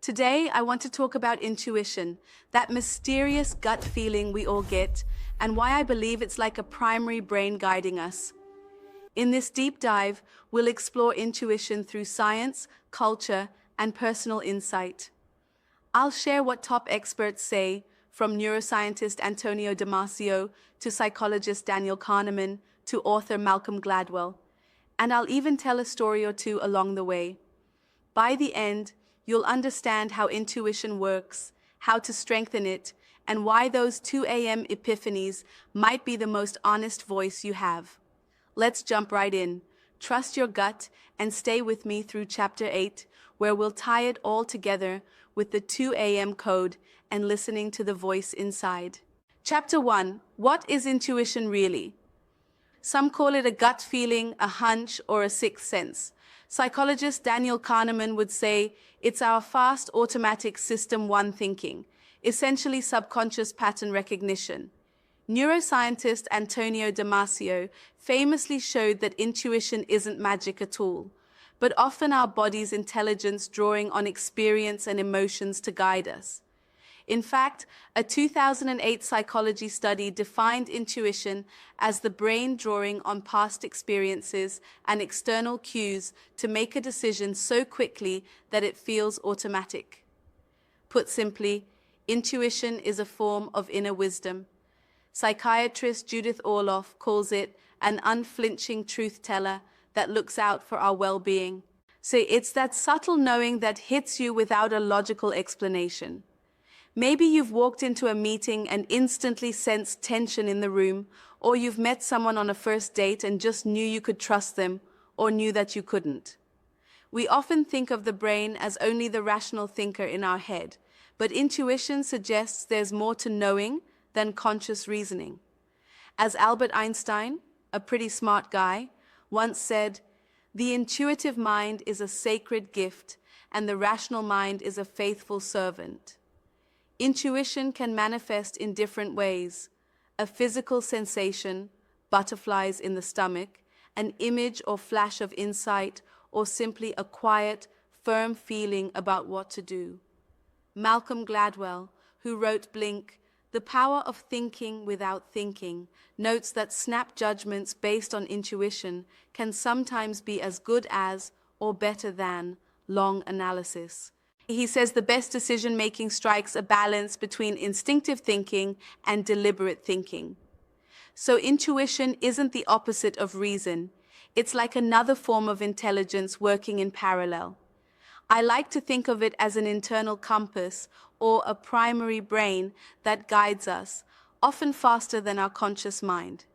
Today, I want to talk about intuition, that mysterious gut feeling we all get, and why I believe it's like a primary brain guiding us. In this deep dive, we'll explore intuition through science, culture, and personal insight. I'll share what top experts say, from neuroscientist Antonio Damasio to psychologist Daniel Kahneman to author Malcolm Gladwell, and I'll even tell a story or two along the way. By the end, you'll understand how intuition works, how to strengthen it, and why those 2 a.m. epiphanies might be the most honest voice you have. Let's jump right in. Trust your gut and stay with me through Chapter 8, where we'll tie it all together with the 2 a.m. code and listening to the voice inside. Chapter 1. What is intuition really? Some call it a gut feeling, a hunch, or a sixth sense. Psychologist Daniel Kahneman would say it's our fast, automatic System 1 thinking, essentially subconscious pattern recognition. Neuroscientist Antonio Damasio famously showed that intuition isn't magic at all, but often our body's intelligence drawing on experience and emotions to guide us. In fact, a 2008 psychology study defined intuition as the brain drawing on past experiences and external cues to make a decision so quickly that it feels automatic. Put simply, intuition is a form of inner wisdom. Psychiatrist Judith Orloff calls it an unflinching truth teller that looks out for our well-being. So it's that subtle knowing that hits you without a logical explanation. Maybe you've walked into a meeting and instantly sensed tension in the room, or you've met someone on a first date and just knew you could trust them, or knew that you couldn't. We often think of the brain as only the rational thinker in our head, but intuition suggests there's more to knowing than conscious reasoning. As Albert Einstein, a pretty smart guy, once said, "The intuitive mind is a sacred gift, and the rational mind is a faithful servant." Intuition can manifest in different ways: a physical sensation, butterflies in the stomach, an image or flash of insight, or simply a quiet, firm feeling about what to do. Malcolm Gladwell, who wrote Blink, The Power of Thinking Without Thinking, notes that snap judgments based on intuition can sometimes be as good as or better than long analysis. He says the best decision-making strikes a balance between instinctive thinking and deliberate thinking. So intuition isn't the opposite of reason. It's like another form of intelligence working in parallel. I like to think of it as an internal compass or a primary brain that guides us, often faster than our conscious mind.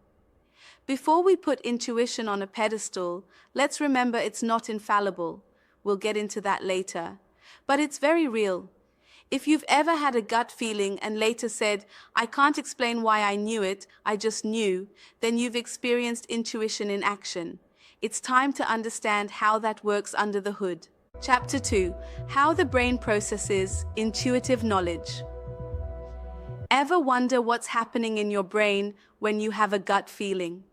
Before we put intuition on a pedestal, let's remember it's not infallible. We'll get into that later. But it's very real. If you've ever had a gut feeling and later said, "I can't explain why I knew it, I just knew," then you've experienced intuition in action. It's time to understand how that works under the hood. Chapter 2. How the brain processes intuitive knowledge. Ever wonder what's happening in your brain when you have a gut feeling?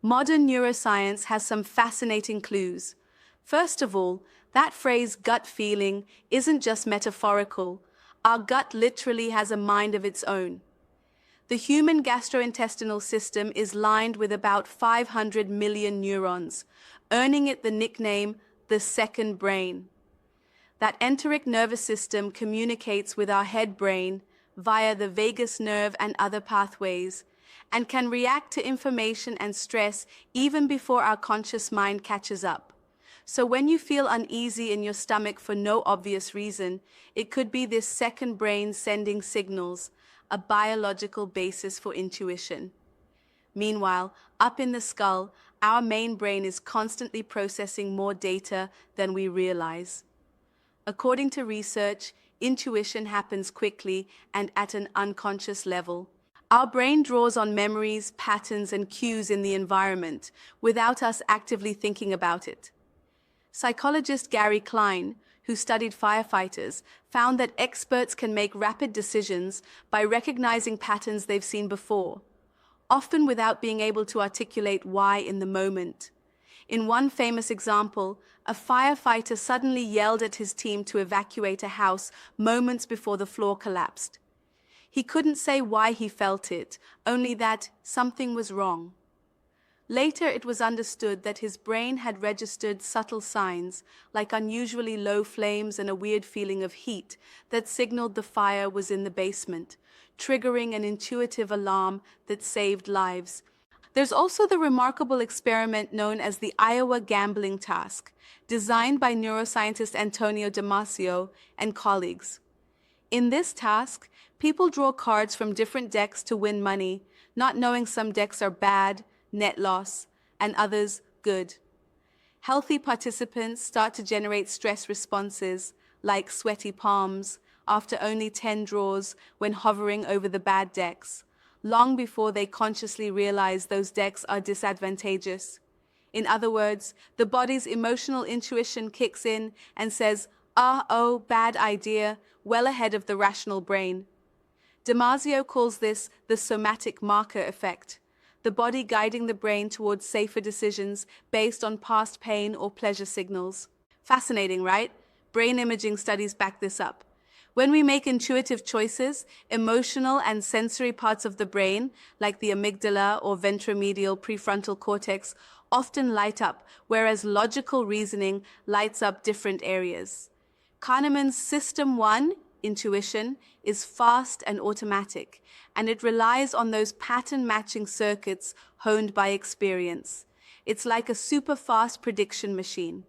Modern neuroscience has some fascinating clues. First of all, that phrase gut feeling isn't just metaphorical. Our gut literally has a mind of its own. The human gastrointestinal system is lined with about 500 million neurons, earning it the nickname the second brain. That enteric nervous system communicates with our head brain via the vagus nerve and other pathways, and can react to information and stress even before our conscious mind catches up. So when you feel uneasy in your stomach for no obvious reason, it could be this second brain sending signals, a biological basis for intuition. Meanwhile, up in the skull, our main brain is constantly processing more data than we realize. According to research, intuition happens quickly and at an unconscious level. Our brain draws on memories, patterns, and cues in the environment without us actively thinking about it. Psychologist Gary Klein, who studied firefighters, found that experts can make rapid decisions by recognizing patterns they've seen before, often without being able to articulate why in the moment. In one famous example, a firefighter suddenly yelled at his team to evacuate a house moments before the floor collapsed. He couldn't say why he felt it, only that something was wrong. Later, it was understood that his brain had registered subtle signs, like unusually low flames and a weird feeling of heat, that signaled the fire was in the basement, triggering an intuitive alarm that saved lives. There's also the remarkable experiment known as the Iowa gambling task, designed by neuroscientist Antonio Damasio and colleagues. In this task, people draw cards from different decks to win money, not knowing some decks are bad, net loss, and others good. Healthy participants start to generate stress responses, like sweaty palms, after only 10 draws when hovering over the bad decks, long before they consciously realize those decks are disadvantageous. In other words, the body's emotional intuition kicks in and says, oh, bad idea, well ahead of the rational brain. Damasio calls this the somatic marker effect, the body guiding the brain towards safer decisions based on past pain or pleasure signals. Fascinating, right? Brain imaging studies back this up. When we make intuitive choices, emotional and sensory parts of the brain, like the amygdala or ventromedial prefrontal cortex, often light up, whereas logical reasoning lights up different areas. Kahneman's System 1, intuition, is fast and automatic, and it relies on those pattern-matching circuits honed by experience. It's like a super-fast prediction machine.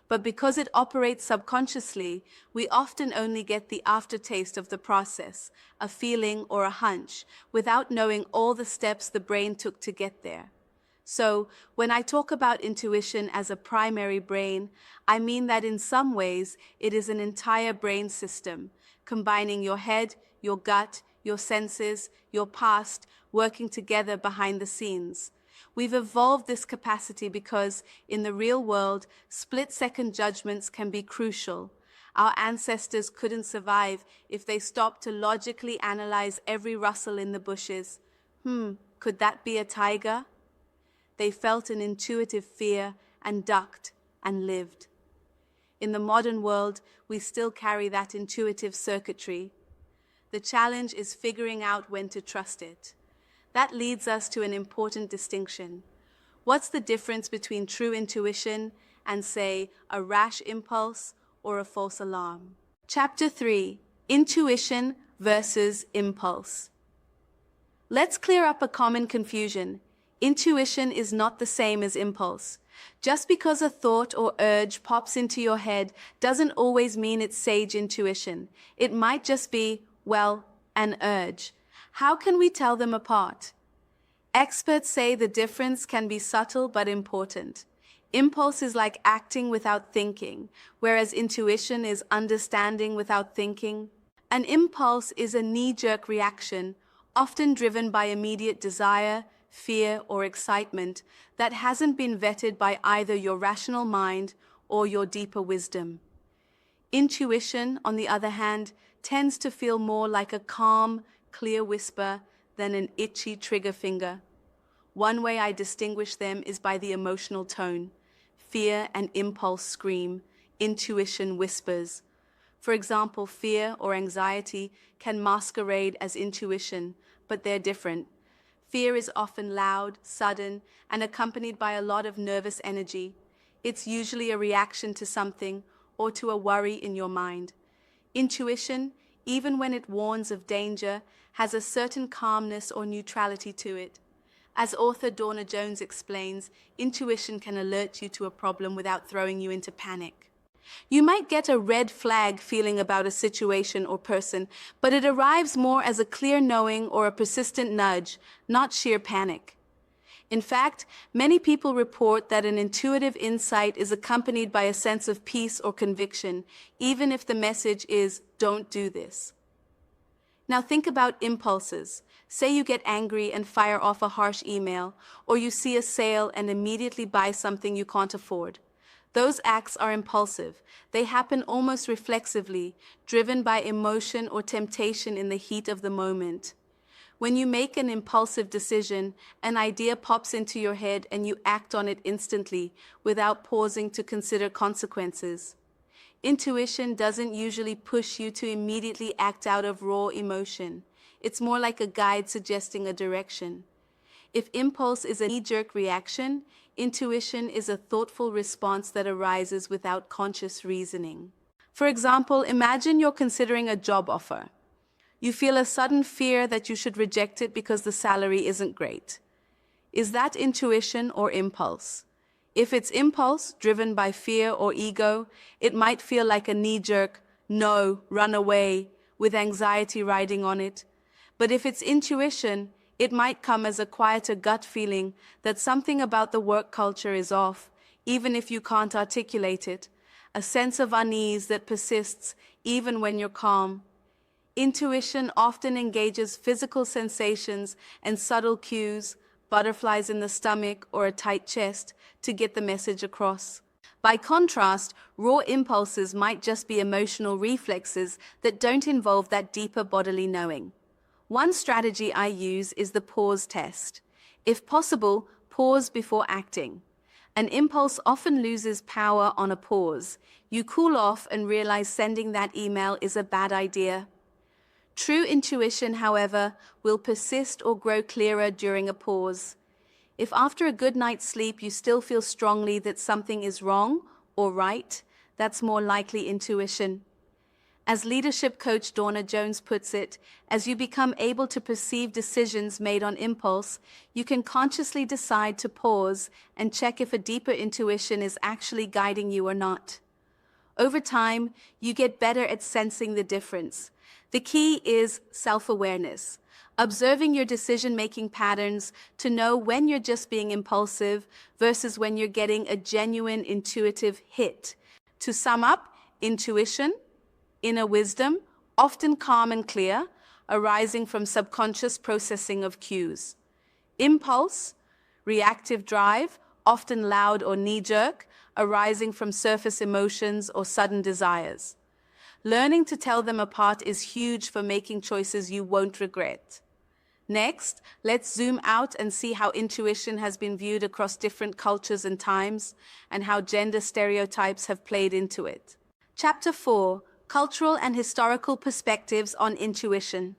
But because it operates subconsciously, we often only get the aftertaste of the process, a feeling or a hunch, without knowing all the steps the brain took to get there. So, when I talk about intuition as a primary brain, I mean that in some ways it is an entire brain system, combining your head, your gut, your senses, your past, working together behind the scenes. We've evolved this capacity because, in the real world, split-second judgments can be crucial. Our ancestors couldn't survive if they stopped to logically analyze every rustle in the bushes. Could that be a tiger? They felt an intuitive fear and ducked and lived. In the modern world, we still carry that intuitive circuitry. The challenge is figuring out when to trust it. That leads us to an important distinction. What's the difference between true intuition and, say, a rash impulse or a false alarm? Chapter 3: Intuition versus Impulse. Let's clear up a common confusion. Intuition is not the same as impulse. Just because a thought or urge pops into your head doesn't always mean it's sage intuition. It might just be, well, an urge. How can we tell them apart? Experts say the difference can be subtle but important. Impulse is like acting without thinking, whereas intuition is understanding without thinking. An impulse is a knee-jerk reaction, often driven by immediate desire, fear, or excitement that hasn't been vetted by either your rational mind or your deeper wisdom. Intuition, on the other hand, tends to feel more like a calm, clear whisper than an itchy trigger finger. One way I distinguish them is by the emotional tone. Fear and impulse scream, intuition whispers. For example, fear or anxiety can masquerade as intuition, but they're different. Fear is often loud, sudden, and accompanied by a lot of nervous energy. It's usually a reaction to something or to a worry in your mind. Intuition, even when it warns of danger, has a certain calmness or neutrality to it. As author Dawna Jones explains, intuition can alert you to a problem without throwing you into panic. You might get a red flag feeling about a situation or person, but it arrives more as a clear knowing or a persistent nudge, not sheer panic. In fact, many people report that an intuitive insight is accompanied by a sense of peace or conviction, even if the message is, "Don't do this." Now think about impulses. Say you get angry and fire off a harsh email, or you see a sale and immediately buy something you can't afford. Those acts are impulsive. They happen almost reflexively, driven by emotion or temptation in the heat of the moment. When you make an impulsive decision, an idea pops into your head and you act on it instantly without pausing to consider consequences. Intuition doesn't usually push you to immediately act out of raw emotion. It's more like a guide suggesting a direction. If impulse is a knee-jerk reaction, intuition is a thoughtful response that arises without conscious reasoning. For example, imagine you're considering a job offer. You feel a sudden fear that you should reject it because the salary isn't great. Is that intuition or impulse? If it's impulse, driven by fear or ego, it might feel like a knee-jerk, no, run away, with anxiety riding on it. But if it's intuition, it might come as a quieter gut feeling that something about the work culture is off, even if you can't articulate it, a sense of unease that persists even when you're calm. Intuition often engages physical sensations and subtle cues, butterflies in the stomach or a tight chest, to get the message across. By contrast, raw impulses might just be emotional reflexes that don't involve that deeper bodily knowing. One strategy I use is the pause test. If possible, pause before acting. An impulse often loses power on a pause. You cool off and realize sending that email is a bad idea. True intuition, however, will persist or grow clearer during a pause. If after a good night's sleep you still feel strongly that something is wrong or right, that's more likely intuition. As leadership coach Dawna Jones puts it, as you become able to perceive decisions made on impulse, you can consciously decide to pause and check if a deeper intuition is actually guiding you or not. Over time, you get better at sensing the difference. The key is self-awareness, observing your decision-making patterns to know when you're just being impulsive versus when you're getting a genuine intuitive hit. To sum up, intuition, inner wisdom, often calm and clear, arising from subconscious processing of cues. Impulse, reactive drive, often loud or knee-jerk, arising from surface emotions or sudden desires. Learning to tell them apart is huge for making choices you won't regret. Next, let's zoom out and see how intuition has been viewed across different cultures and times, and how gender stereotypes have played into it. Chapter 4. Cultural and Historical Perspectives on Intuition.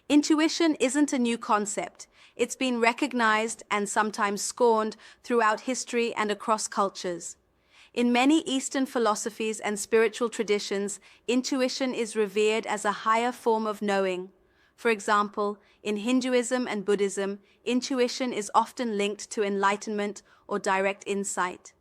Intuition isn't a new concept. It's been recognized and sometimes scorned throughout history and across cultures. In many Eastern philosophies and spiritual traditions, intuition is revered as a higher form of knowing. For example, in Hinduism and Buddhism, intuition is often linked to enlightenment or direct insight.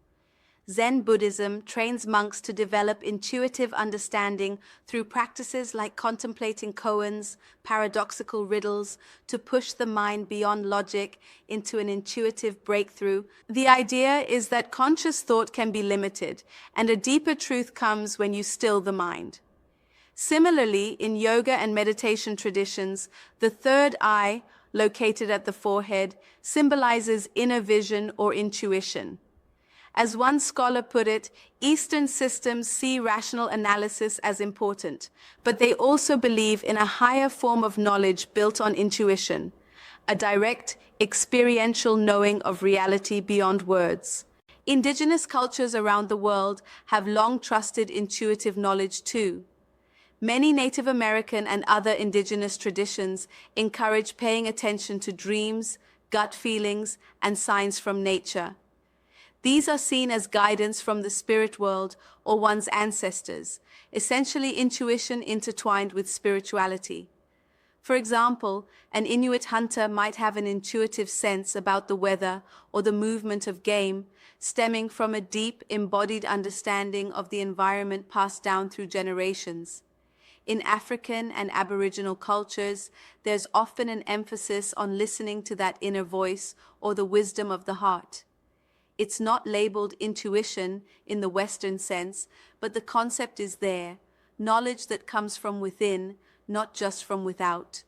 Zen Buddhism trains monks to develop intuitive understanding through practices like contemplating koans, paradoxical riddles, to push the mind beyond logic into an intuitive breakthrough. The idea is that conscious thought can be limited, and a deeper truth comes when you still the mind. Similarly, in yoga and meditation traditions, the third eye, located at the forehead, symbolizes inner vision or intuition. As one scholar put it, Eastern systems see rational analysis as important, but they also believe in a higher form of knowledge built on intuition, a direct, experiential knowing of reality beyond words. Indigenous cultures around the world have long trusted intuitive knowledge too. Many Native American and other indigenous traditions encourage paying attention to dreams, gut feelings, and signs from nature. These are seen as guidance from the spirit world or one's ancestors, essentially intuition intertwined with spirituality. For example, an Inuit hunter might have an intuitive sense about the weather or the movement of game, stemming from a deep, embodied understanding of the environment passed down through generations. In African and Aboriginal cultures, there's often an emphasis on listening to that inner voice or the wisdom of the heart. It's not labeled intuition in the Western sense, but the concept is there, knowledge that comes from within, not just from without.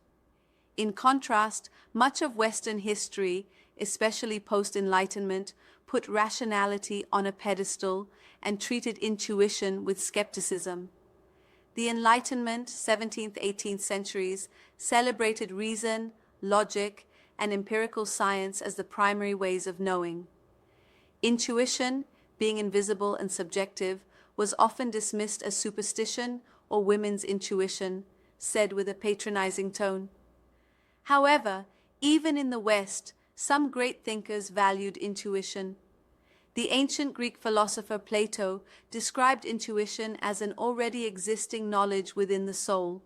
In contrast, much of Western history, especially post-Enlightenment, put rationality on a pedestal and treated intuition with skepticism. The Enlightenment, 17th, 18th centuries, celebrated reason, logic, and empirical science as the primary ways of knowing. Intuition, being invisible and subjective, was often dismissed as superstition or women's intuition, said with a patronizing tone. However, even in the West, some great thinkers valued intuition. The ancient Greek philosopher Plato described intuition as an already existing knowledge within the soul,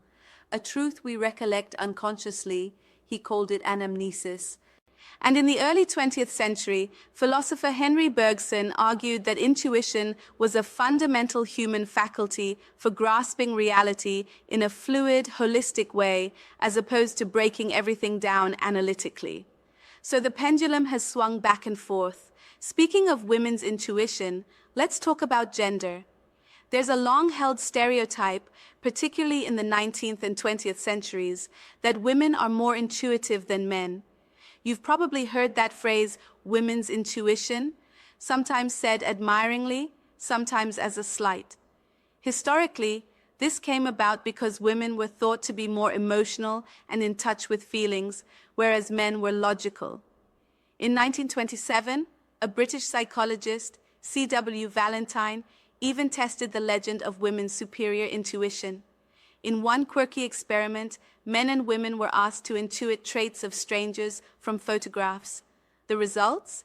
a truth we recollect unconsciously. He called it anamnesis. And in the early 20th century, philosopher Henry Bergson argued that intuition was a fundamental human faculty for grasping reality in a fluid, holistic way, as opposed to breaking everything down analytically. So the pendulum has swung back and forth. Speaking of women's intuition, let's talk about gender. There's a long-held stereotype, particularly in the 19th and 20th centuries, that women are more intuitive than men. You've probably heard that phrase, women's intuition, sometimes said admiringly, sometimes as a slight. Historically, this came about because women were thought to be more emotional and in touch with feelings, whereas men were logical. In 1927, a British psychologist, C.W. Valentine, even tested the legend of women's superior intuition. In one quirky experiment, men and women were asked to intuit traits of strangers from photographs. The results?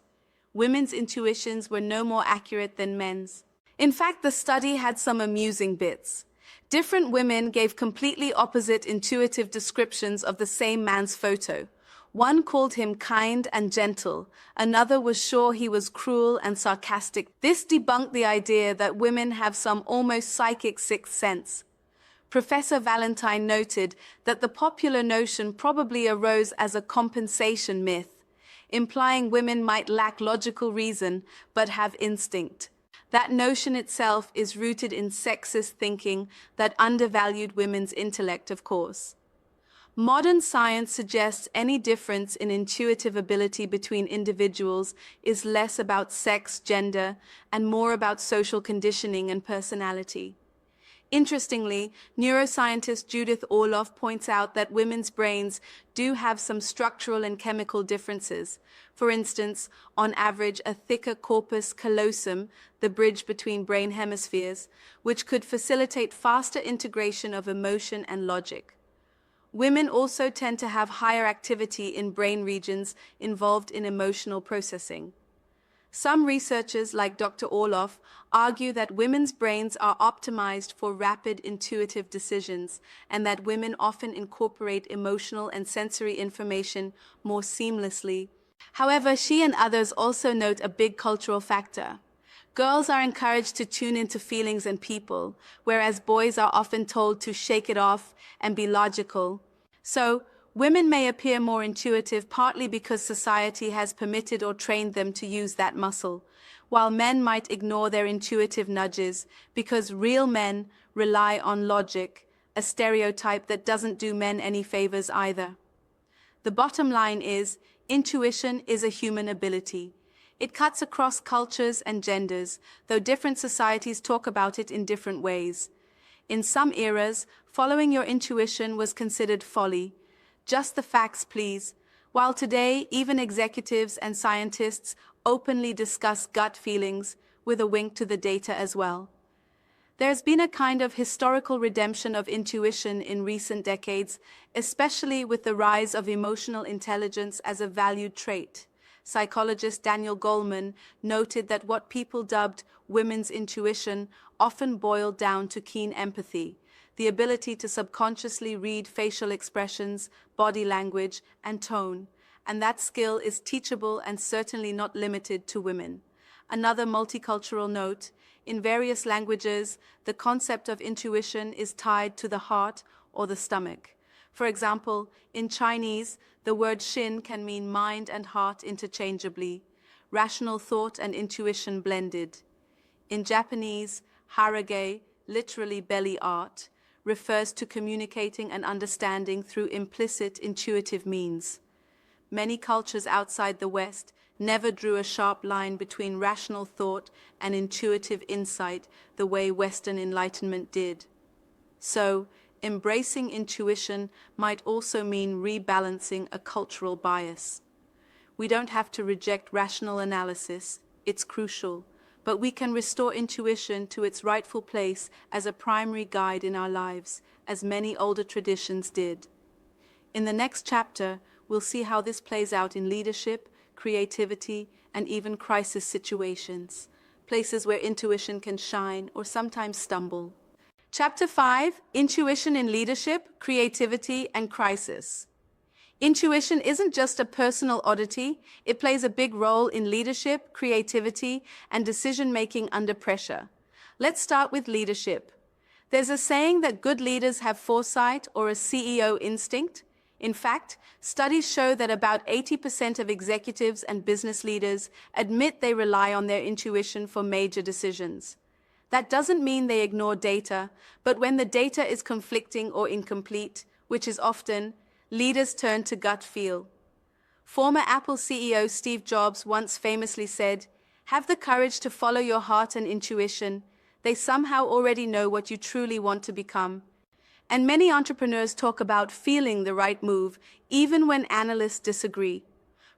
Women's intuitions were no more accurate than men's. In fact, the study had some amusing bits. Different women gave completely opposite intuitive descriptions of the same man's photo. One called him kind and gentle, another was sure he was cruel and sarcastic. This debunked the idea that women have some almost psychic sixth sense. Professor Valentine noted that the popular notion probably arose as a compensation myth, implying women might lack logical reason but have instinct. That notion itself is rooted in sexist thinking that undervalued women's intellect, of course. Modern science suggests any difference in intuitive ability between individuals is less about sex, gender, and more about social conditioning and personality. Interestingly, neuroscientist Judith Orloff points out that women's brains do have some structural and chemical differences. For instance, on average, a thicker corpus callosum, the bridge between brain hemispheres, which could facilitate faster integration of emotion and logic. Women also tend to have higher activity in brain regions involved in emotional processing. Some researchers, like Dr. Orloff, argue that women's brains are optimized for rapid intuitive decisions and that women often incorporate emotional and sensory information more seamlessly. However, she and others also note a big cultural factor. Girls are encouraged to tune into feelings and people, whereas boys are often told to shake it off and be logical. So, women may appear more intuitive partly because society has permitted or trained them to use that muscle, while men might ignore their intuitive nudges because real men rely on logic, a stereotype that doesn't do men any favors either. The bottom line is, intuition is a human ability. It cuts across cultures and genders, though different societies talk about it in different ways. In some eras, following your intuition was considered folly. Just the facts, please. While today, even executives and scientists openly discuss gut feelings, with a wink to the data as well. There's been a kind of historical redemption of intuition in recent decades, especially with the rise of emotional intelligence as a valued trait. Psychologist Daniel Kahneman noted that what people dubbed women's intuition often boiled down to keen empathy, the ability to subconsciously read facial expressions, body language, and tone, and that skill is teachable and certainly not limited to women. Another multicultural note, in various languages, the concept of intuition is tied to the heart or the stomach. For example, in Chinese, the word xin can mean mind and heart interchangeably, rational thought and intuition blended. In Japanese, harage, literally belly art, refers to communicating and understanding through implicit intuitive means. Many cultures outside the West never drew a sharp line between rational thought and intuitive insight the way Western Enlightenment did. So, embracing intuition might also mean rebalancing a cultural bias. We don't have to reject rational analysis, it's crucial, but we can restore intuition to its rightful place as a primary guide in our lives, as many older traditions did. In the next chapter, we'll see how this plays out in leadership, creativity, and even crisis situations, places where intuition can shine or sometimes stumble. Chapter 5: Intuition in Leadership, Creativity, and Crisis. Intuition isn't just a personal oddity, it plays a big role in leadership, creativity, and decision-making under pressure. Let's start with leadership. There's a saying that good leaders have foresight or a CEO instinct. In fact, studies show that about 80% of executives and business leaders admit they rely on their intuition for major decisions. That doesn't mean they ignore data, but when the data is conflicting or incomplete, which is often, leaders turn to gut feel. Former Apple CEO Steve Jobs once famously said, "Have the courage to follow your heart and intuition. They somehow already know what you truly want to become." And many entrepreneurs talk about feeling the right move, even when analysts disagree.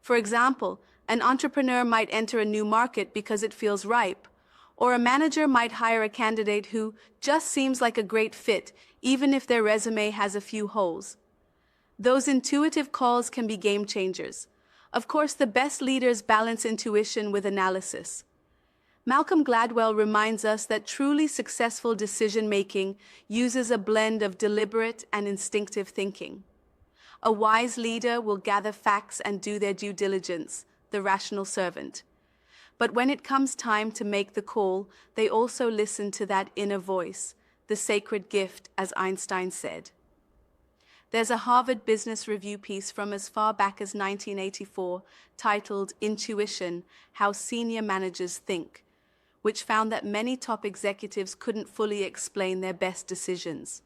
For example, an entrepreneur might enter a new market because it feels ripe, or a manager might hire a candidate who just seems like a great fit, even if their resume has a few holes. Those intuitive calls can be game changers. Of course, the best leaders balance intuition with analysis. Malcolm Gladwell reminds us that truly successful decision-making uses a blend of deliberate and instinctive thinking. A wise leader will gather facts and do their due diligence, the rational servant. But when it comes time to make the call, they also listen to that inner voice, the sacred gift, as Einstein said. There's a Harvard Business Review piece from as far back as 1984 titled "Intuition: How Senior Managers Think," which found that many top executives couldn't fully explain their best decisions.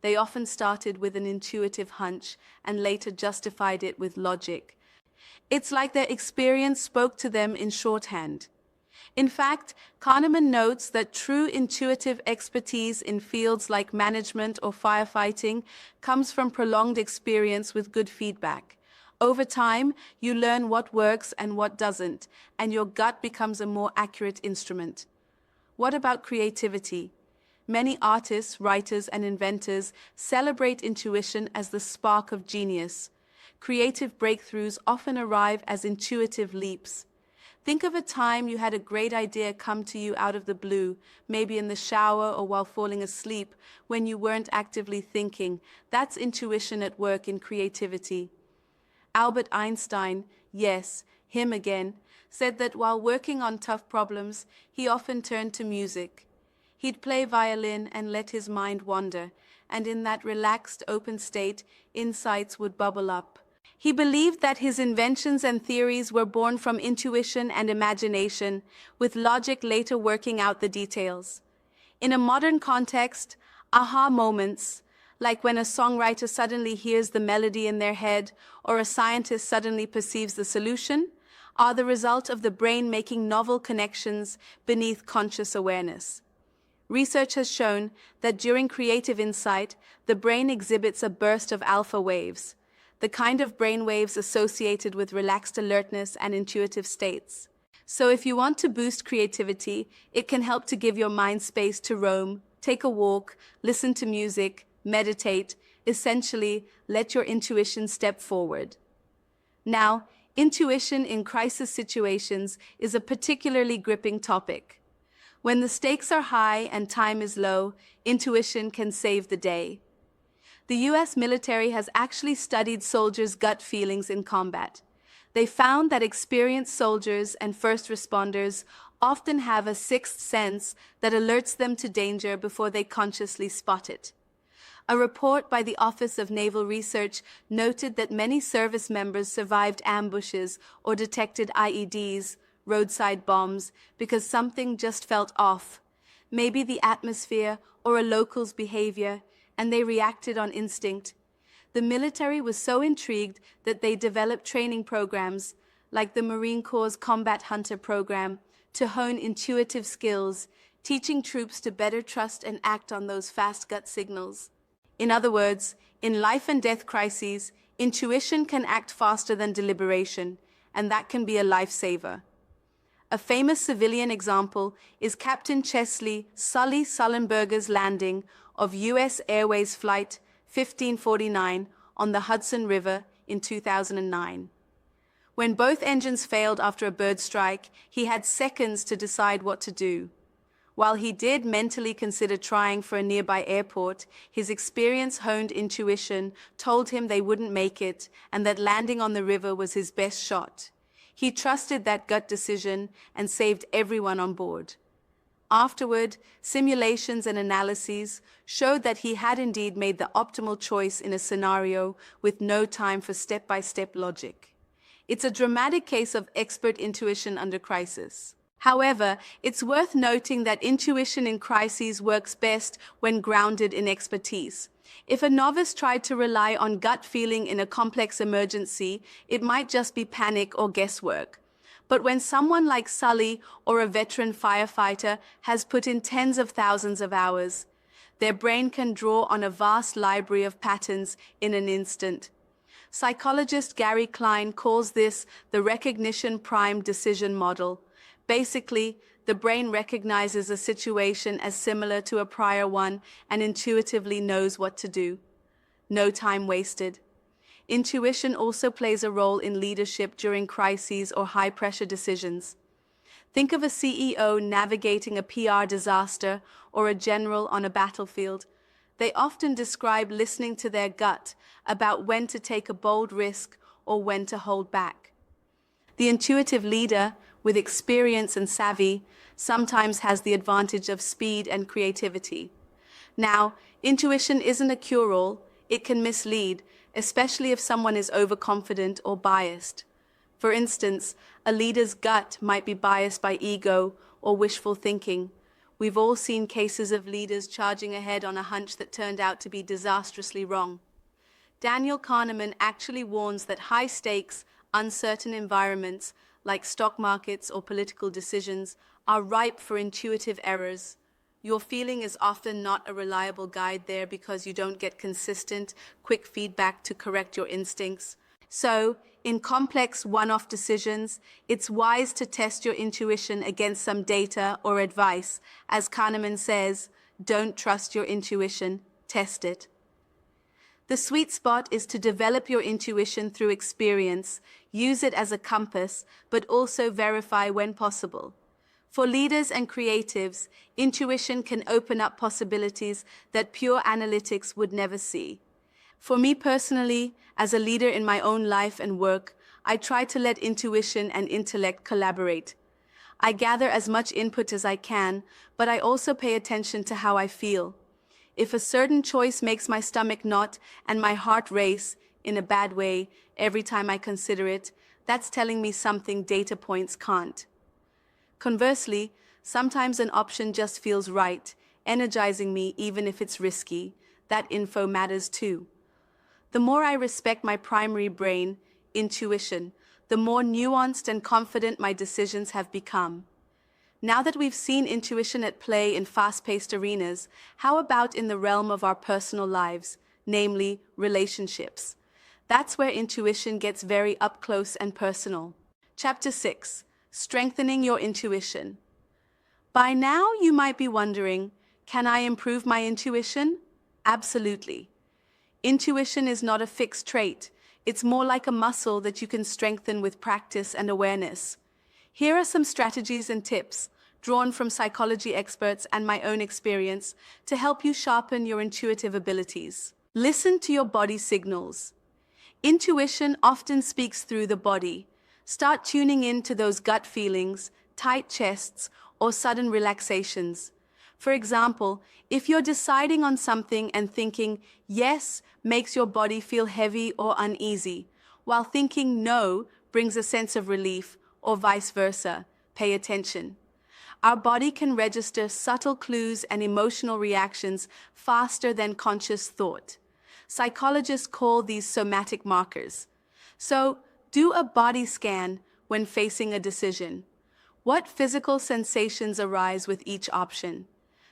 They often started with an intuitive hunch and later justified it with logic. It's like their experience spoke to them in shorthand. In fact, Kahneman notes that true intuitive expertise in fields like management or firefighting comes from prolonged experience with good feedback. Over time, you learn what works and what doesn't, and your gut becomes a more accurate instrument. What about creativity? Many artists, writers, and inventors celebrate intuition as the spark of genius. Creative breakthroughs often arrive as intuitive leaps. Think of a time you had a great idea come to you out of the blue, maybe in the shower or while falling asleep, when you weren't actively thinking. That's intuition at work in creativity. Albert Einstein, yes, him again, said that while working on tough problems, he often turned to music. He'd play violin and let his mind wander, and in that relaxed, open state, insights would bubble up. He believed that his inventions and theories were born from intuition and imagination, with logic later working out the details. In a modern context, aha moments, like when a songwriter suddenly hears the melody in their head or a scientist suddenly perceives the solution, are the result of the brain making novel connections beneath conscious awareness. Research has shown that during creative insight, the brain exhibits a burst of alpha waves, the kind of brain waves associated with relaxed alertness and intuitive states. So if you want to boost creativity, it can help to give your mind space to roam, take a walk, listen to music, meditate, essentially let your intuition step forward. Now, intuition in crisis situations is a particularly gripping topic. When the stakes are high and time is low, intuition can save the day. The US military has actually studied soldiers' gut feelings in combat. They found that experienced soldiers and first responders often have a sixth sense that alerts them to danger before they consciously spot it. A report by the Office of Naval Research noted that many service members survived ambushes or detected IEDs, roadside bombs, because something just felt off, maybe the atmosphere or a local's behavior, and they reacted on instinct. The military was so intrigued that they developed training programs, like the Marine Corps' Combat Hunter program, to hone intuitive skills, teaching troops to better trust and act on those fast gut signals. In other words, in life and death crises, intuition can act faster than deliberation, and that can be a lifesaver. A famous civilian example is Captain Chesley Sully Sullenberger's landing of U.S. Airways Flight 1549 on the Hudson River in 2009. When both engines failed after a bird strike, he had seconds to decide what to do. While he did mentally consider trying for a nearby airport, his experience-honed intuition told him they wouldn't make it and that landing on the river was his best shot. He trusted that gut decision and saved everyone on board. Afterward, simulations and analyses showed that he had indeed made the optimal choice in a scenario with no time for step-by-step logic. It's a dramatic case of expert intuition under crisis. However, it's worth noting that intuition in crises works best when grounded in expertise. If a novice tried to rely on gut feeling in a complex emergency, it might just be panic or guesswork. But when someone like Sully or a veteran firefighter has put in tens of thousands of hours, their brain can draw on a vast library of patterns in an instant. Psychologist Gary Klein calls this the recognition prime decision model. Basically, the brain recognizes a situation as similar to a prior one and intuitively knows what to do. No time wasted. Intuition also plays a role in leadership during crises or high-pressure decisions. Think of a CEO navigating a PR disaster or a general on a battlefield. They often describe listening to their gut about when to take a bold risk or when to hold back. The intuitive leader, with experience and savvy, sometimes has the advantage of speed and creativity. Now, intuition isn't a cure-all. It can mislead, especially if someone is overconfident or biased. For instance, a leader's gut might be biased by ego or wishful thinking. We've all seen cases of leaders charging ahead on a hunch that turned out to be disastrously wrong. Daniel Kahneman actually warns that high-stakes, uncertain environments like stock markets or political decisions, are ripe for intuitive errors. Your feeling is often not a reliable guide there because you don't get consistent, quick feedback to correct your instincts. So, in complex one-off decisions, it's wise to test your intuition against some data or advice. As Kahneman says, don't trust your intuition, test it. The sweet spot is to develop your intuition through experience, use it as a compass, but also verify when possible. For leaders and creatives, intuition can open up possibilities that pure analytics would never see. For me personally, as a leader in my own life and work, I try to let intuition and intellect collaborate. I gather as much input as I can, but I also pay attention to how I feel. If a certain choice makes my stomach knot and my heart race, in a bad way, every time I consider it, that's telling me something data points can't. Conversely, sometimes an option just feels right, energizing me even if it's risky. That info matters too. The more I respect my primary brain, intuition, the more nuanced and confident my decisions have become. Now that we've seen intuition at play in fast-paced arenas, how about in the realm of our personal lives, namely relationships? That's where intuition gets very up close and personal. Chapter 6. Strengthening your intuition. By now, you might be wondering, can I improve my intuition? Absolutely. Intuition is not a fixed trait. It's more like a muscle that you can strengthen with practice and awareness. Here are some strategies and tips, drawn from psychology experts and my own experience, to help you sharpen your intuitive abilities. Listen to your body signals. Intuition often speaks through the body. Start tuning in to those gut feelings, tight chests, or sudden relaxations. For example, if you're deciding on something and thinking yes makes your body feel heavy or uneasy, while thinking no brings a sense of relief, or vice versa, pay attention. Our body can register subtle clues and emotional reactions faster than conscious thought. Psychologists call these somatic markers. So, do a body scan when facing a decision. What physical sensations arise with each option?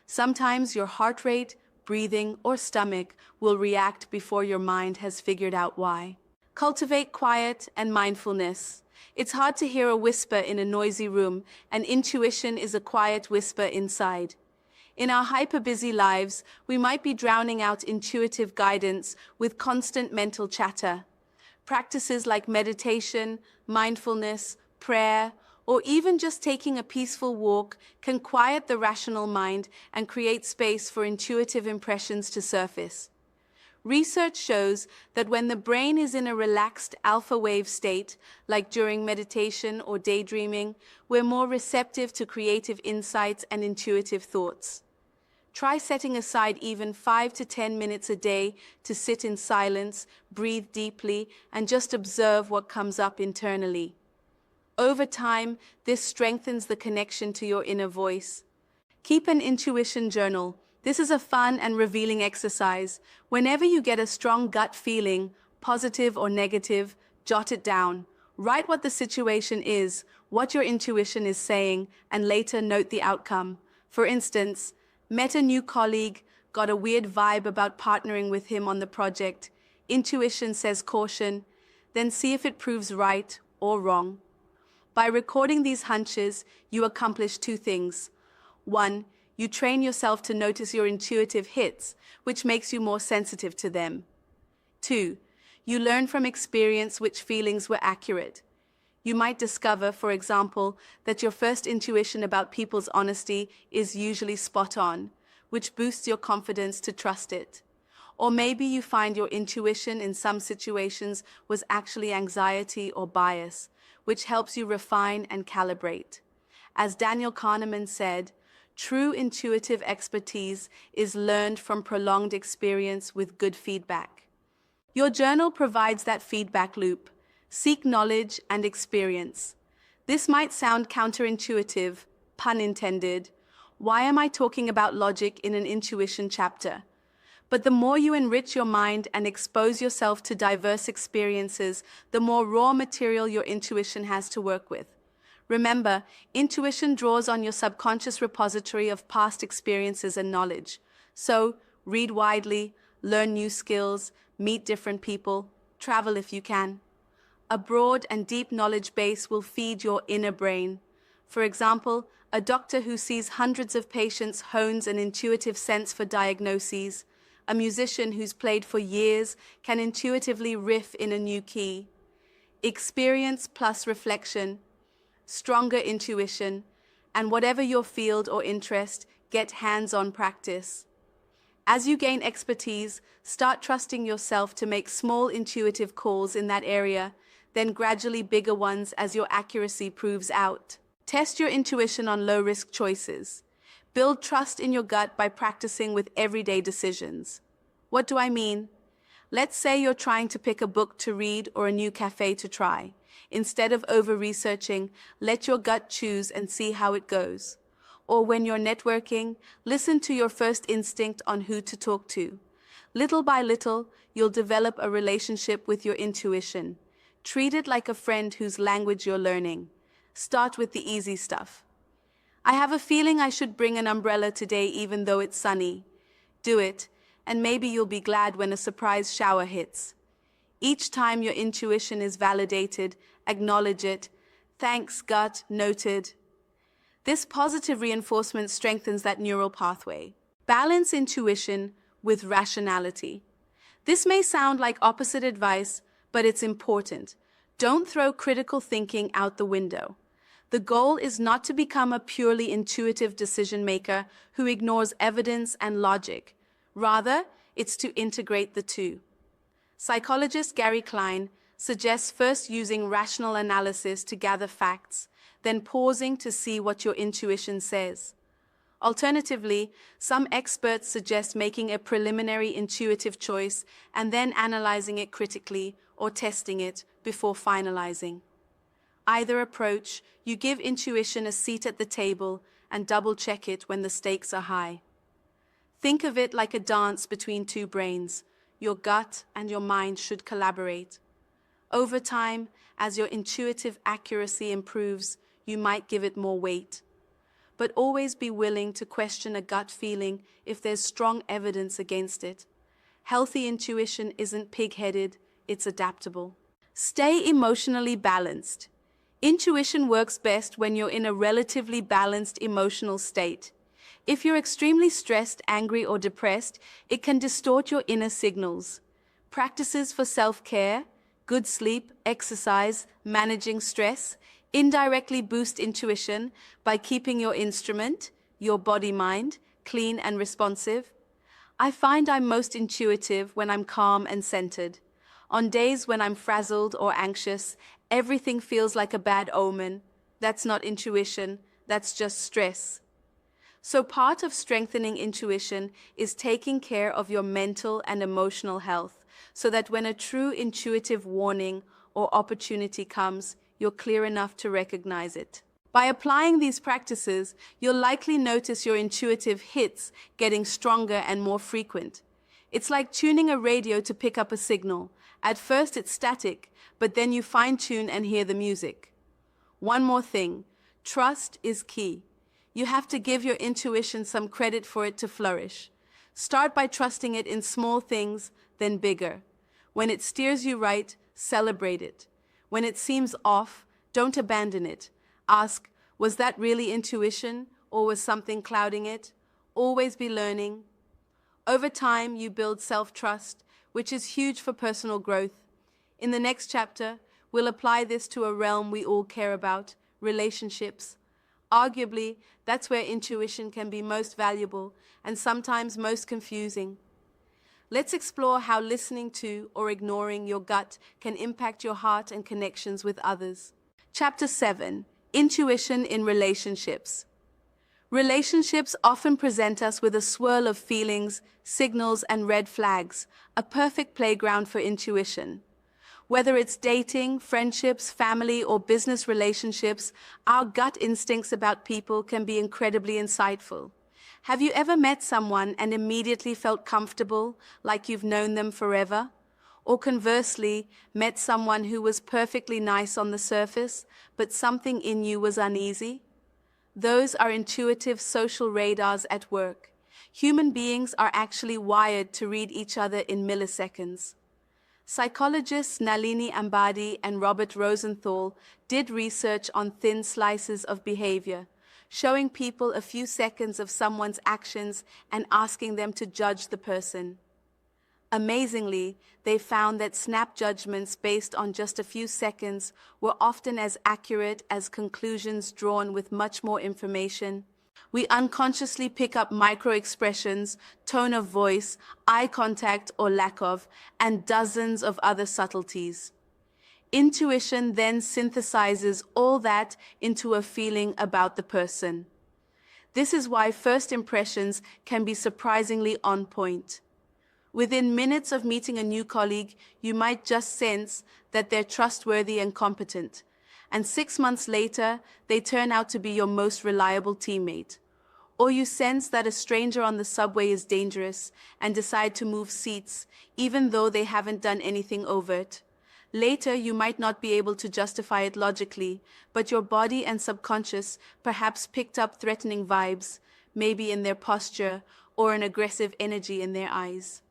Sometimes your heart rate, breathing, or stomach will react before your mind has figured out why. Cultivate quiet and mindfulness. It's hard to hear a whisper in a noisy room, and intuition is a quiet whisper inside. In our hyper-busy lives, we might be drowning out intuitive guidance with constant mental chatter. Practices like meditation, mindfulness, prayer, or even just taking a peaceful walk can quiet the rational mind and create space for intuitive impressions to surface. Research shows that when the brain is in a relaxed alpha wave state, like during meditation or daydreaming, we're more receptive to creative insights and intuitive thoughts. Try setting aside even 5 to 10 minutes a day to sit in silence, breathe deeply, and just observe what comes up internally. Over time, this strengthens the connection to your inner voice. Keep an intuition journal. This is a fun and revealing exercise. Whenever you get a strong gut feeling, positive or negative, jot it down. Write what the situation is, what your intuition is saying, and later note the outcome. For instance, met a new colleague, got a weird vibe about partnering with him on the project. Intuition says caution, then see if it proves right or wrong. By recording these hunches, you accomplish 2 things. 1, you train yourself to notice your intuitive hits, which makes you more sensitive to them. 2, you learn from experience which feelings were accurate. You might discover, for example, that your first intuition about people's honesty is usually spot on, which boosts your confidence to trust it. Or maybe you find your intuition in some situations was actually anxiety or bias, which helps you refine and calibrate. As Daniel Kahneman said, true intuitive expertise is learned from prolonged experience with good feedback. Your journal provides that feedback loop. Seek knowledge and experience. This might sound counterintuitive, pun intended. Why am I talking about logic in an intuition chapter? But the more you enrich your mind and expose yourself to diverse experiences, the more raw material your intuition has to work with. Remember, intuition draws on your subconscious repository of past experiences and knowledge. So, read widely, learn new skills, meet different people, travel if you can. A broad and deep knowledge base will feed your inner brain. For example, a doctor who sees hundreds of patients hones an intuitive sense for diagnoses. A musician who's played for years can intuitively riff in a new key. Experience plus reflection, stronger intuition, and whatever your field or interest, get hands-on practice. As you gain expertise, start trusting yourself to make small intuitive calls in that area, then gradually bigger ones as your accuracy proves out. Test your intuition on low-risk choices. Build trust in your gut by practicing with everyday decisions. What do I mean? Let's say you're trying to pick a book to read or a new cafe to try. Instead of over-researching, let your gut choose and see how it goes. Or when you're networking, listen to your first instinct on who to talk to. Little by little, you'll develop a relationship with your intuition. Treat it like a friend whose language you're learning. Start with the easy stuff. I have a feeling I should bring an umbrella today even though it's sunny. Do it, and maybe you'll be glad when a surprise shower hits. Each time your intuition is validated, acknowledge it. Thanks, gut, noted. This positive reinforcement strengthens that neural pathway. Balance intuition with rationality. This may sound like opposite advice, but it's important. Don't throw critical thinking out the window. The goal is not to become a purely intuitive decision maker who ignores evidence and logic. Rather, it's to integrate the two. Psychologist Gary Klein suggests first using rational analysis to gather facts, then pausing to see what your intuition says. Alternatively, some experts suggest making a preliminary intuitive choice and then analyzing it critically or testing it before finalizing. Either approach, you give intuition a seat at the table and double-check it when the stakes are high. Think of it like a dance between two brains. Your gut and your mind should collaborate. Over time, as your intuitive accuracy improves, you might give it more weight. but always be willing to question a gut feeling if there's strong evidence against it. Healthy intuition isn't pig-headed, it's adaptable. Stay emotionally balanced. Intuition works best when you're in a relatively balanced emotional state. If you're extremely stressed, angry, or depressed, it can distort your inner signals. Practices for self-care, good sleep, exercise, managing stress, indirectly boost intuition by keeping your instrument, your body-mind, clean and responsive. I find I'm most intuitive when I'm calm and centered. On days when I'm frazzled or anxious, everything feels like a bad omen. That's not intuition, that's just stress. So part of strengthening intuition is taking care of your mental and emotional health, so that when a true intuitive warning or opportunity comes, you're clear enough to recognize it. By applying these practices, you'll likely notice your intuitive hits getting stronger and more frequent. It's like tuning a radio to pick up a signal. At first it's static, but then you fine-tune and hear the music. One more thing, trust is key. You have to give your intuition some credit for it to flourish. Start by trusting it in small things, then bigger. When it steers you right, celebrate it. When it seems off, don't abandon it. Ask, was that really intuition, or was something clouding it? Always be learning. Over time, you build self-trust, which is huge for personal growth. In the next chapter, we'll apply this to a realm we all care about, relationships. Arguably, that's where intuition can be most valuable and sometimes most confusing. Let's explore how listening to or ignoring your gut can impact your heart and connections with others. Chapter 7. Intuition in relationships. Relationships often present us with a swirl of feelings, signals, and red flags, a perfect playground for intuition. Whether it's dating, friendships, family, or business relationships, our gut instincts about people can be incredibly insightful. Have you ever met someone and immediately felt comfortable, like you've known them forever? Or conversely, met someone who was perfectly nice on the surface, but something in you was uneasy? Those are intuitive social radars at work. Human beings are actually wired to read each other in milliseconds. Psychologists Nalini Ambady and Robert Rosenthal did research on thin slices of behavior, showing people a few seconds of someone's actions and asking them to judge the person. Amazingly, they found that snap judgments based on just a few seconds were often as accurate as conclusions drawn with much more information. We unconsciously pick up micro-expressions, tone of voice, eye contact or lack of, and dozens of other subtleties. Intuition then synthesizes all that into a feeling about the person. This is why first impressions can be surprisingly on point. Within minutes of meeting a new colleague, you might just sense that they're trustworthy and competent. And 6 months later, they turn out to be your most reliable teammate. Or you sense that a stranger on the subway is dangerous and decide to move seats, even though they haven't done anything overt. Later, you might not be able to justify it logically, but your body and subconscious perhaps picked up threatening vibes, maybe in their posture or an aggressive energy in their eyes.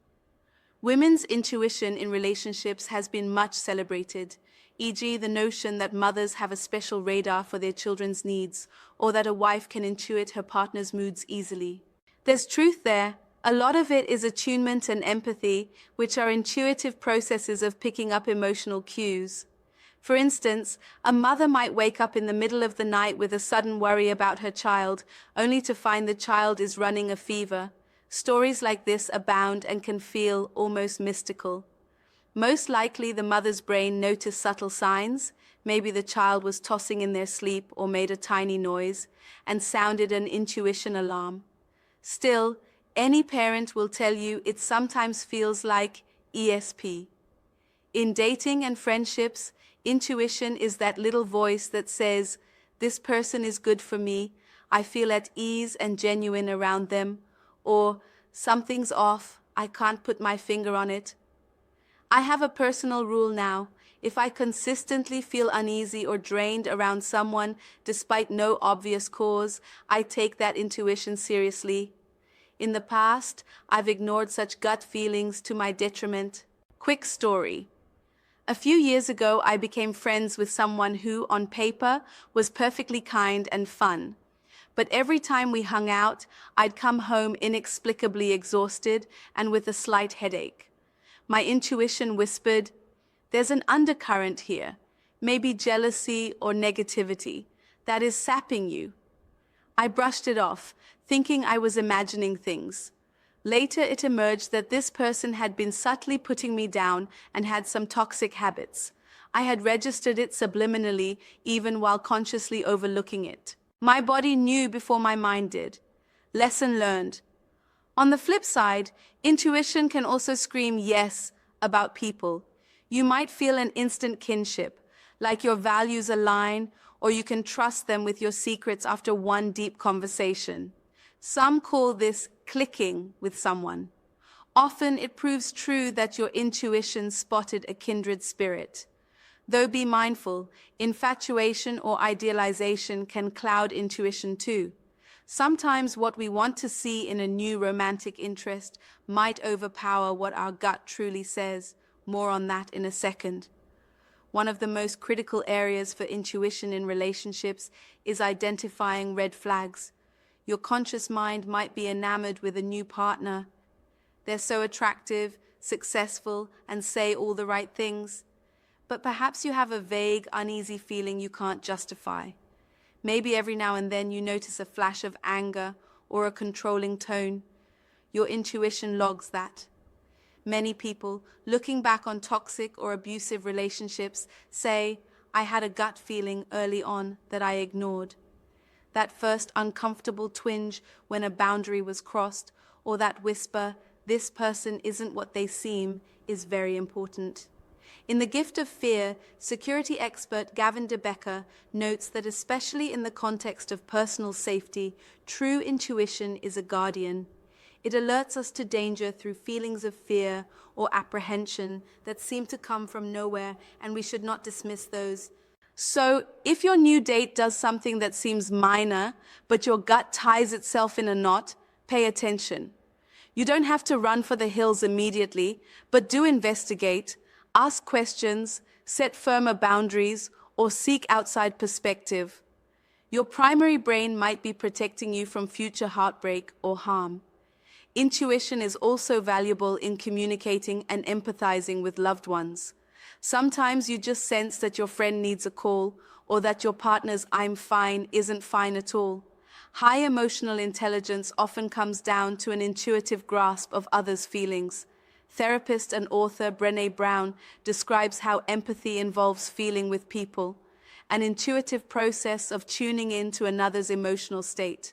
Women's intuition in relationships has been much celebrated, e.g. the notion that mothers have a special radar for their children's needs, or that a wife can intuit her partner's moods easily. There's truth there. A lot of it is attunement and empathy, which are intuitive processes of picking up emotional cues. For instance, a mother might wake up in the middle of the night with a sudden worry about her child, only to find the child is running a fever. Stories like this abound and can feel almost mystical. Most likely, the mother's brain noticed subtle signs. Maybe the child was tossing in their sleep or made a tiny noise and sounded an intuition alarm. Still, any parent will tell you it sometimes feels like ESP. In dating and friendships, intuition is that little voice that says, "This person is good for me, I feel at ease and genuine around them," or "Something's off, I can't put my finger on it." I have a personal rule now. If I consistently feel uneasy or drained around someone despite no obvious cause, I take that intuition seriously. In the past, I've ignored such gut feelings to my detriment. Quick story. A few years ago, I became friends with someone who, on paper, was perfectly kind and fun. But every time we hung out, I'd come home inexplicably exhausted and with a slight headache. My intuition whispered, "There's an undercurrent here, maybe jealousy or negativity, that is sapping you." I brushed it off, thinking I was imagining things. Later, it emerged that this person had been subtly putting me down and had some toxic habits. I had registered it subliminally, even while consciously overlooking it. My body knew before my mind did. Lesson learned. On the flip side, intuition can also scream yes about people. You might feel an instant kinship, like your values align, or you can trust them with your secrets after one deep conversation. Some call this clicking with someone. Often it proves true that your intuition spotted a kindred spirit. Though be mindful, infatuation or idealization can cloud intuition too. Sometimes what we want to see in a new romantic interest might overpower what our gut truly says. More on that in a second. One of the most critical areas for intuition in relationships is identifying red flags. Your conscious mind might be enamored with a new partner. They're so attractive, successful, and say all the right things. But perhaps you have a vague, uneasy feeling you can't justify. Maybe every now and then you notice a flash of anger or a controlling tone. Your intuition logs that. Many people, looking back on toxic or abusive relationships, say, "I had a gut feeling early on that I ignored." That first uncomfortable twinge when a boundary was crossed, or that whisper, "This person isn't what they seem," is very important. In The Gift of Fear, security expert Gavin De Becker notes that especially in the context of personal safety, true intuition is a guardian. It alerts us to danger through feelings of fear or apprehension that seem to come from nowhere, and we should not dismiss those. So, if your new date does something that seems minor, but your gut ties itself in a knot, pay attention. You don't have to run for the hills immediately, but do investigate, ask questions, set firmer boundaries, or seek outside perspective. Your primary brain might be protecting you from future heartbreak or harm. Intuition is also valuable in communicating and empathizing with loved ones. Sometimes you just sense that your friend needs a call, or that your partner's "I'm fine" isn't fine at all. High emotional intelligence often comes down to an intuitive grasp of others' feelings. Therapist and author Brené Brown describes how empathy involves feeling with people, an intuitive process of tuning in to another's emotional state.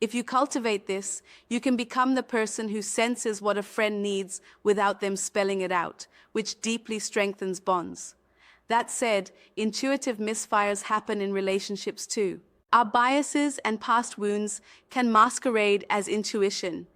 If you cultivate this, you can become the person who senses what a friend needs without them spelling it out, which deeply strengthens bonds. That said, intuitive misfires happen in relationships too. Our biases and past wounds can masquerade as intuition.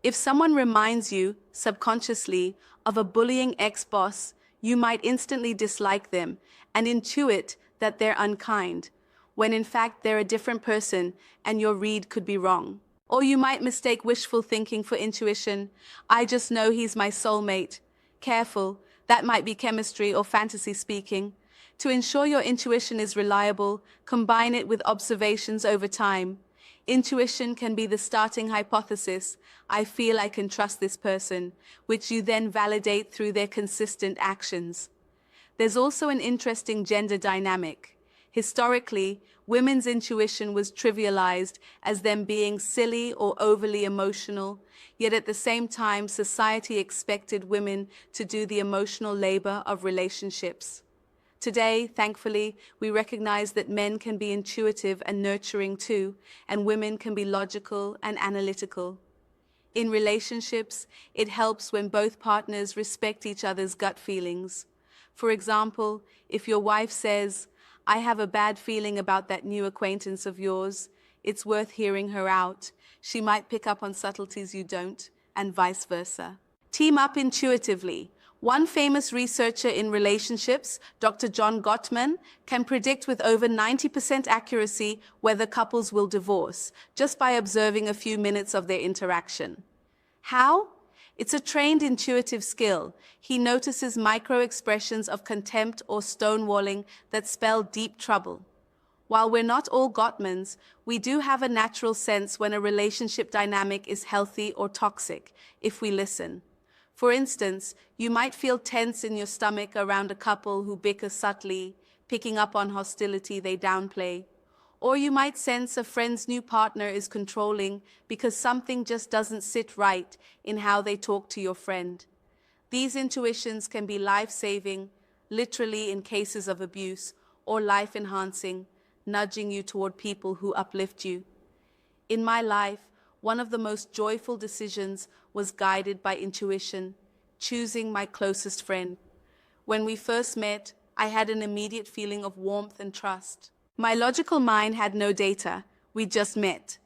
If someone reminds you, subconsciously, of a bullying ex-boss, you might instantly dislike them and intuit that they're unkind, when in fact they're a different person and your read could be wrong. Or you might mistake wishful thinking for intuition. "I just know he's my soulmate." Careful, that might be chemistry or fantasy speaking. To ensure your intuition is reliable, combine it with observations over time. Intuition can be the starting hypothesis, "I feel I can trust this person," which you then validate through their consistent actions. There's also an interesting gender dynamic. Historically, women's intuition was trivialized as them being silly or overly emotional, yet at the same time, society expected women to do the emotional labor of relationships. Today, thankfully, we recognize that men can be intuitive and nurturing too, and women can be logical and analytical. In relationships, it helps when both partners respect each other's gut feelings. For example, if your wife says, "I have a bad feeling about that new acquaintance of yours," it's worth hearing her out. She might pick up on subtleties you don't, and vice versa. Team up intuitively. One famous researcher in relationships, Dr. John Gottman, can predict with over 90% accuracy whether couples will divorce just by observing a few minutes of their interaction. How? It's a trained intuitive skill. He notices micro-expressions of contempt or stonewalling that spell deep trouble. While we're not all Gottmans, we do have a natural sense when a relationship dynamic is healthy or toxic, if we listen. For instance, you might feel tense in your stomach around a couple who bicker subtly, picking up on hostility they downplay. Or you might sense a friend's new partner is controlling because something just doesn't sit right in how they talk to your friend. These intuitions can be life-saving, literally in cases of abuse, or life-enhancing, nudging you toward people who uplift you. In my life, one of the most joyful decisions was guided by intuition, choosing my closest friend. When we first met, I had an immediate feeling of warmth and trust. My logical mind had no data. We just met.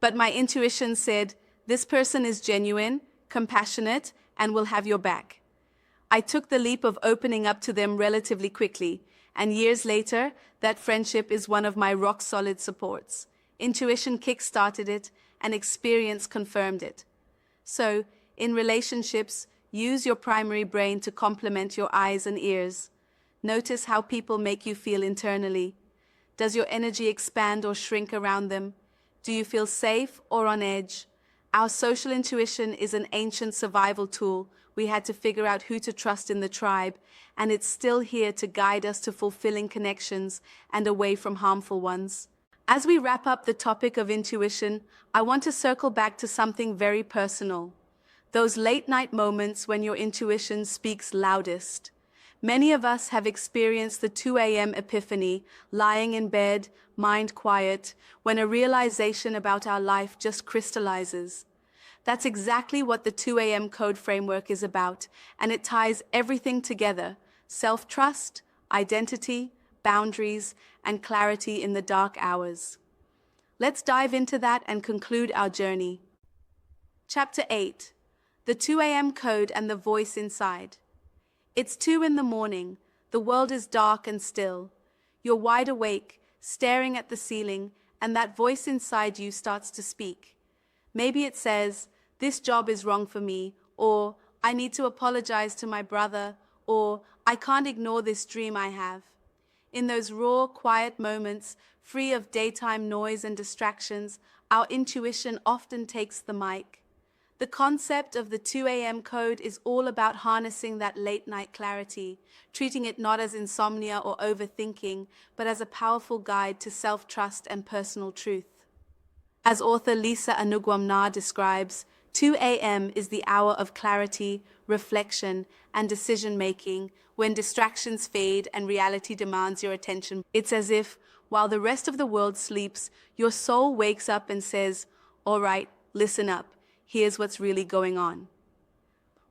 But my intuition said, this person is genuine, compassionate, and will have your back. I took the leap of opening up to them relatively quickly, and years later, that friendship is one of my rock-solid supports. Intuition kick-started it, and experience confirmed it. So, in relationships, use your primary brain to complement your eyes and ears. Notice how people make you feel internally. Does your energy expand or shrink around them? Do you feel safe or on edge? Our social intuition is an ancient survival tool. We had to figure out who to trust in the tribe, and it's still here to guide us to fulfilling connections and away from harmful ones. As we wrap up the topic of intuition, I want to circle back to something very personal. Those late-night moments when your intuition speaks loudest. Many of us have experienced the 2 a.m. epiphany, lying in bed, mind quiet, when a realization about our life just crystallizes. That's exactly what the 2 a.m. code framework is about, and it ties everything together: self-trust, identity, boundaries, and clarity in the dark hours. Let's dive into that and conclude our journey. Chapter 8. The 2 a.m. Code and the Voice Inside. It's 2 in the morning. The world is dark and still. You're wide awake, staring at the ceiling, and that voice inside you starts to speak. Maybe it says, "This job is wrong for me," or "I need to apologize to my brother," or "I can't ignore this dream I have." In those raw, quiet moments, free of daytime noise and distractions, our intuition often takes the mic. The concept of the 2 a.m. code is all about harnessing that late-night clarity, treating it not as insomnia or overthinking, but as a powerful guide to self-trust and personal truth. As author Lisa Anugwamna describes, 2 a.m. is the hour of clarity, reflection, and decision-making, when distractions fade and reality demands your attention. It's as if, while the rest of the world sleeps, your soul wakes up and says, "All right, listen up. Here's what's really going on."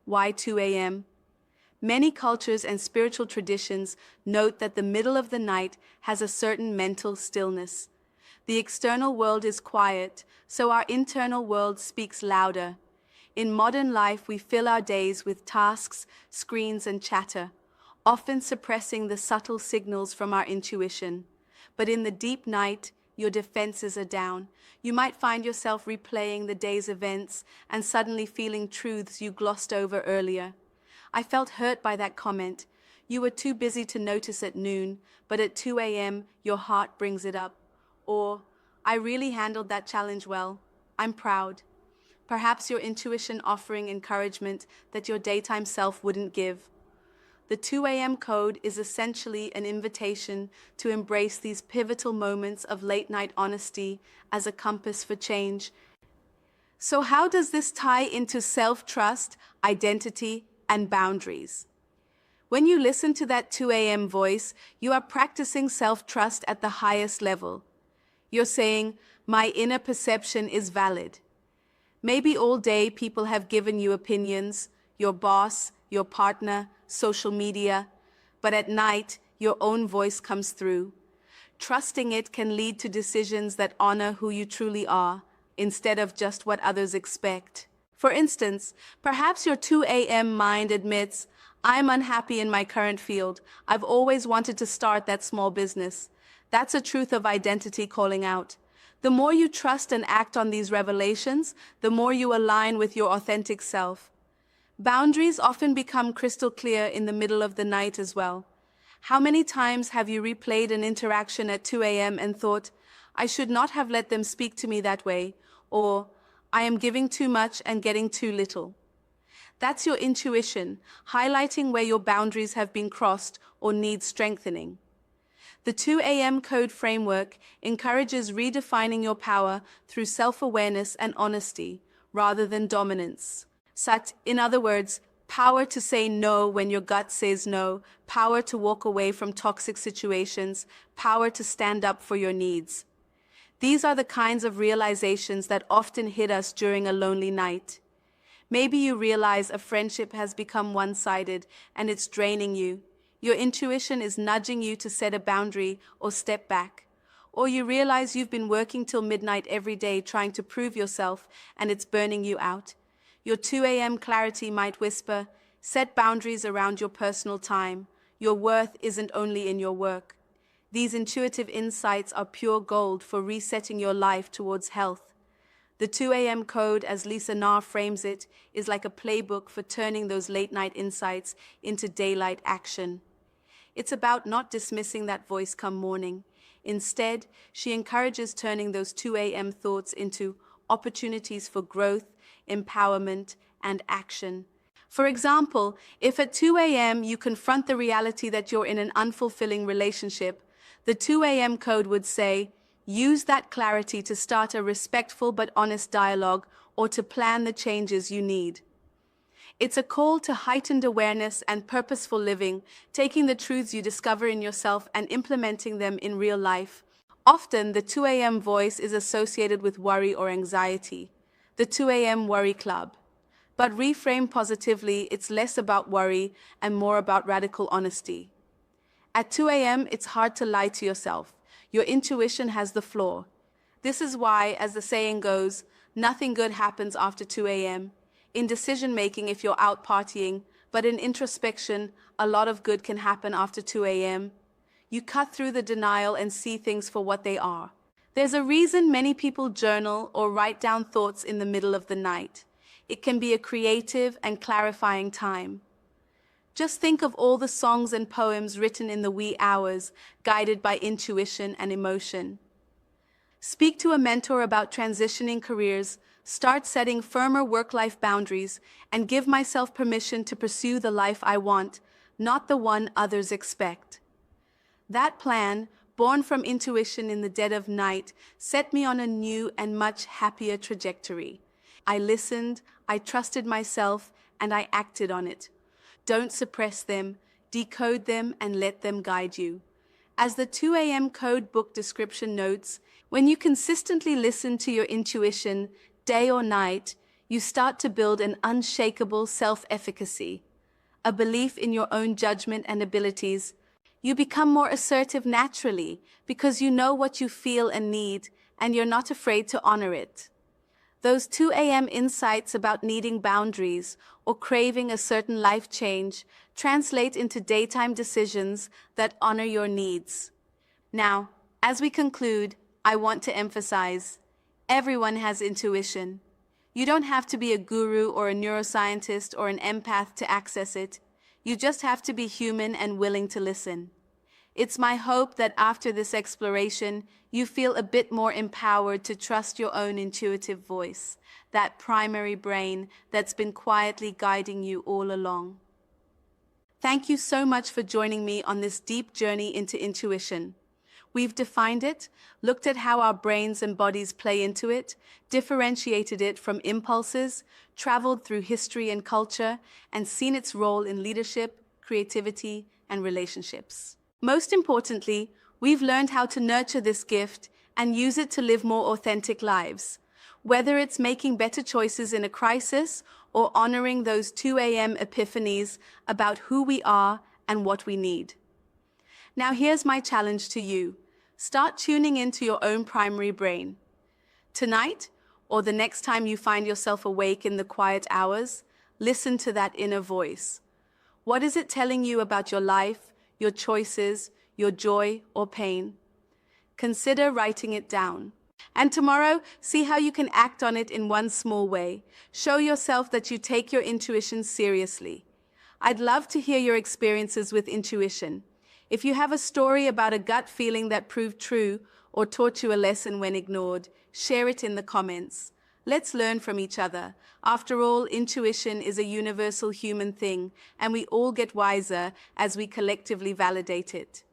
Why 2 a.m.? Many cultures and spiritual traditions note that the middle of the night has a certain mental stillness. The external world is quiet, so our internal world speaks louder. In modern life, we fill our days with tasks, screens, and chatter, often suppressing the subtle signals from our intuition. But in the deep night, your defenses are down. You might find yourself replaying the day's events and suddenly feeling truths you glossed over earlier. I felt hurt by that comment. You were too busy to notice at noon, but at 2 a.m., your heart brings it up. Or, "I really handled that challenge well. I'm proud." Perhaps your intuition offering encouragement that your daytime self wouldn't give. The 2 a.m. code is essentially an invitation to embrace these pivotal moments of late-night honesty as a compass for change. So how does this tie into self-trust, identity, and boundaries? When you listen to that 2 a.m. voice, you are practicing self-trust at the highest level. You're saying, "My inner perception is valid." Maybe all day people have given you opinions, your boss, your partner, social media, but at night, your own voice comes through. Trusting it can lead to decisions that honor who you truly are, instead of just what others expect. For instance, perhaps your 2 a.m. mind admits, I'm unhappy in my current field. I've always wanted to start that small business. That's a truth of identity calling out. The more you trust and act on these revelations, the more you align with your authentic self. Boundaries often become crystal clear in the middle of the night as well. How many times have you replayed an interaction at 2 a.m. and thought, I should not have let them speak to me that way, or I am giving too much and getting too little? That's your intuition, highlighting where your boundaries have been crossed or need strengthening. The 2 a.m. code framework encourages redefining your power through self-awareness and honesty, rather than dominance. In other words, power to say no when your gut says no, power to walk away from toxic situations, power to stand up for your needs. These are the kinds of realizations that often hit us during a lonely night. Maybe you realize a friendship has become one-sided and it's draining you. Your intuition is nudging you to set a boundary or step back. Or you realize you've been working till midnight every day trying to prove yourself and it's burning you out. Your 2 a.m. clarity might whisper, set boundaries around your personal time. Your worth isn't only in your work. These intuitive insights are pure gold for resetting your life towards health. The 2 a.m. code, as Lisa Nair frames it, is like a playbook for turning those late-night insights into daylight action. It's about not dismissing that voice come morning. Instead, she encourages turning those 2 a.m. thoughts into opportunities for growth, empowerment, and action. For example, if at 2 a.m. you confront the reality that you're in an unfulfilling relationship, the 2 a.m. code would say, use that clarity to start a respectful but honest dialogue or to plan the changes you need. It's a call to heightened awareness and purposeful living, taking the truths you discover in yourself and implementing them in real life. Often, the 2 a.m. voice is associated with worry or anxiety, the 2 a.m. worry club. But reframe positively, it's less about worry and more about radical honesty. At 2 a.m., it's hard to lie to yourself. Your intuition has the floor. This is why, as the saying goes, nothing good happens after 2 a.m. In decision-making if you're out partying, but in introspection, a lot of good can happen after 2 a.m. You cut through the denial and see things for what they are. There's a reason many people journal or write down thoughts in the middle of the night. It can be a creative and clarifying time. Just think of all the songs and poems written in the wee hours, guided by intuition and emotion. Speak to a mentor about transitioning careers, start setting firmer work-life boundaries, and give myself permission to pursue the life I want, not the one others expect. That plan, born from intuition in the dead of night, set me on a new and much happier trajectory. I listened, I trusted myself, and I acted on it. Don't suppress them, decode them, and let them guide you. As the 2 a.m. code book description notes, when you consistently listen to your intuition, day or night, you start to build an unshakable self-efficacy, a belief in your own judgment and abilities. You become more assertive naturally because you know what you feel and need, and you're not afraid to honor it. Those 2 a.m. insights about needing boundaries or craving a certain life change translate into daytime decisions that honor your needs. Now, as we conclude, I want to emphasize, everyone has intuition. You don't have to be a guru or a neuroscientist or an empath to access it. You just have to be human and willing to listen. It's my hope that after this exploration, you feel a bit more empowered to trust your own intuitive voice, that primary brain that's been quietly guiding you all along. Thank you so much for joining me on this deep journey into intuition. We've defined it, looked at how our brains and bodies play into it, differentiated it from impulses, traveled through history and culture, and seen its role in leadership, creativity, and relationships. Most importantly, we've learned how to nurture this gift and use it to live more authentic lives, whether it's making better choices in a crisis or honoring those 2 a.m. epiphanies about who we are and what we need. Now here's my challenge to you. Start tuning into your own primary brain. Tonight, or the next time you find yourself awake in the quiet hours, listen to that inner voice. What is it telling you about your life, your choices, your joy or pain? Consider writing it down. And tomorrow, see how you can act on it in one small way. Show yourself that you take your intuition seriously. I'd love to hear your experiences with intuition. If you have a story about a gut feeling that proved true or taught you a lesson when ignored, share it in the comments. Let's learn from each other. After all, intuition is a universal human thing, and we all get wiser as we collectively validate it.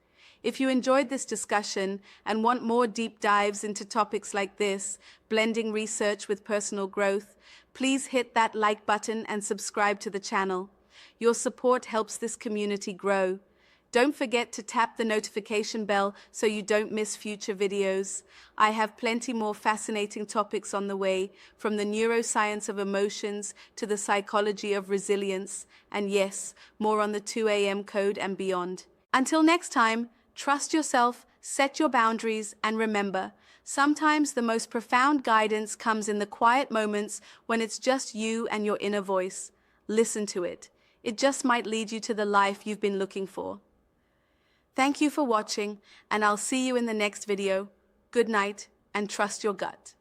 If you enjoyed this discussion and want more deep dives into topics like this, blending research with personal growth, please hit that like button and subscribe to the channel. Your support helps this community grow. Don't forget to tap the notification bell so you don't miss future videos. I have plenty more fascinating topics on the way, from the neuroscience of emotions to the psychology of resilience, and yes, more on the 2 a.m. code and beyond. Until next time, trust yourself, set your boundaries, and remember, sometimes the most profound guidance comes in the quiet moments when it's just you and your inner voice. Listen to it. It just might lead you to the life you've been looking for. Thank you for watching, and I'll see you in the next video. Good night, and trust your gut.